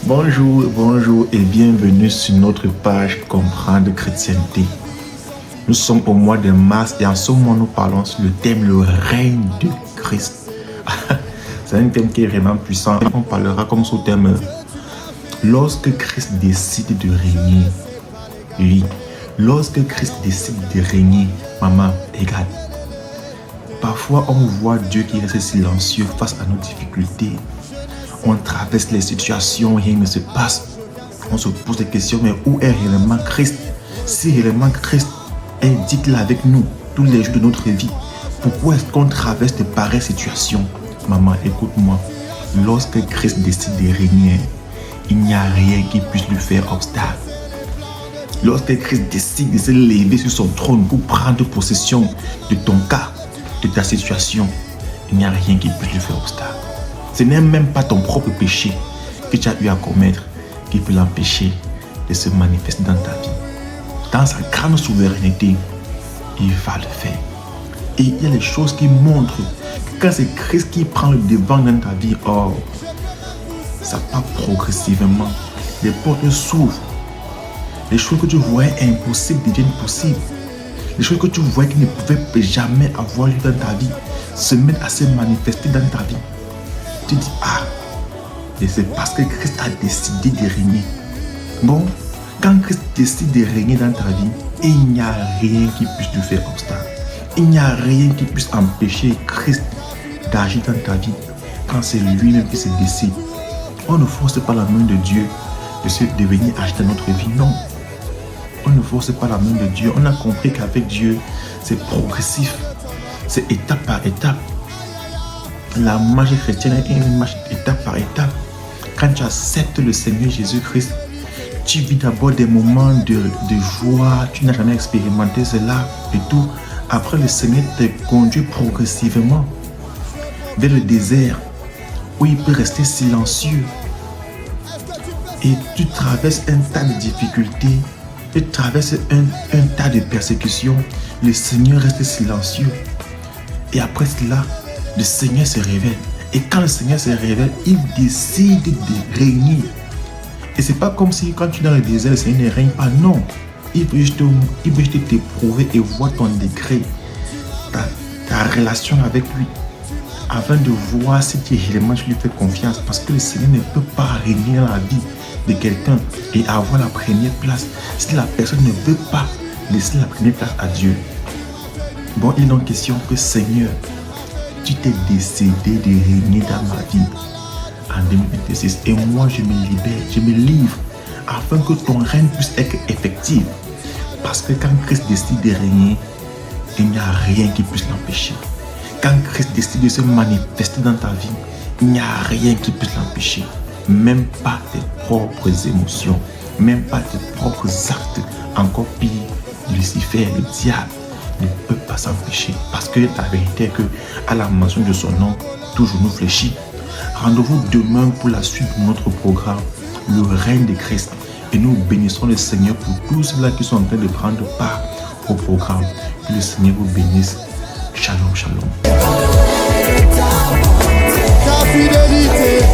Bonjour et bienvenue sur notre page Comprendre Chrétienté. Nous sommes au mois de mars et en ce moment nous parlons sur le thème le règne de Christ. C'est un thème qui est vraiment puissant. On parlera comme sous-thème lorsque Christ décide de régner. Oui, lorsque Christ décide de régner, maman, regarde. Parfois on voit Dieu qui reste silencieux face à nos difficultés. On traverse les situations, rien ne se passe. On se pose des questions, mais où est réellement Christ? Si réellement Christ est dit là avec nous tous les jours de notre vie, pourquoi est-ce qu'on traverse de pareilles situations? Maman, écoute-moi. Lorsque Christ décide de régner, il n'y a rien qui puisse lui faire obstacle. Lorsque Christ décide de se lever sur son trône pour prendre possession de ton cas, de ta situation, il n'y a rien qui puisse lui faire obstacle. Ce n'est même pas ton propre péché que tu as eu à commettre qui peut l'empêcher de se manifester dans ta vie. Dans sa grande souveraineté, il va le faire. Et il y a des choses qui montrent que quand c'est Christ qui prend le devant dans ta vie, oh, ça part progressivement. Les portes s'ouvrent. Les choses que tu voyais impossibles deviennent possibles. Les choses que tu voyais qui ne pouvaient jamais avoir lieu dans ta vie se mettent à se manifester dans ta vie. Tu dis, ah, et c'est parce que Christ a décidé de régner. Bon, quand Christ décide de régner dans ta vie, il n'y a rien qui puisse te faire obstacle. Il n'y a rien qui puisse empêcher Christ d'agir dans ta vie quand c'est lui-même qui se décide. On ne force pas la main de Dieu de venir agir dans notre vie, non. On ne force pas la main de Dieu. On a compris qu'avec Dieu, c'est progressif. C'est étape par étape. La marche chrétienne est une marche étape par étape. Quand tu acceptes le Seigneur Jésus-Christ, tu vis d'abord des moments de joie. Tu n'as jamais expérimenté cela et tout. Après, le Seigneur te conduit progressivement vers le désert où il peut rester silencieux. Et tu traverses un tas de difficultés. Tu traverses un tas de persécutions. Le Seigneur reste silencieux. Et après cela, le Seigneur se révèle. Et quand le Seigneur se révèle, il décide de régner. Et c'est pas comme si quand tu es dans le désert, le Seigneur ne règne pas. Non. Il veut juste t'éprouver et voir ton degré, ta relation avec lui, afin de voir si réellement tu lui fais confiance. Parce que le Seigneur ne peut pas régner dans la vie de quelqu'un et avoir la première place si la personne ne veut pas laisser la première place à Dieu. Bon, il est donc question que Seigneur, tu t'es décidé de régner dans ma vie en 2026 et moi je me libère, je me livre afin que ton règne puisse être effectif. Parce que quand Christ décide de régner, il n'y a rien qui puisse l'empêcher. Quand Christ décide de se manifester dans ta vie, il n'y a rien qui puisse l'empêcher. Même pas tes propres émotions, même pas tes propres actes. Encore pire, Lucifer, le diable, ne peut pas s'empêcher. Parce que la vérité est que à la mention de son nom, tout genou fléchit. Rendez-vous demain pour la suite de notre programme, le règne de Christ. Et nous bénissons le Seigneur pour tous ceux-là qui sont en train de prendre part au programme. Que le Seigneur vous bénisse. Shalom, shalom. Ta fidélité.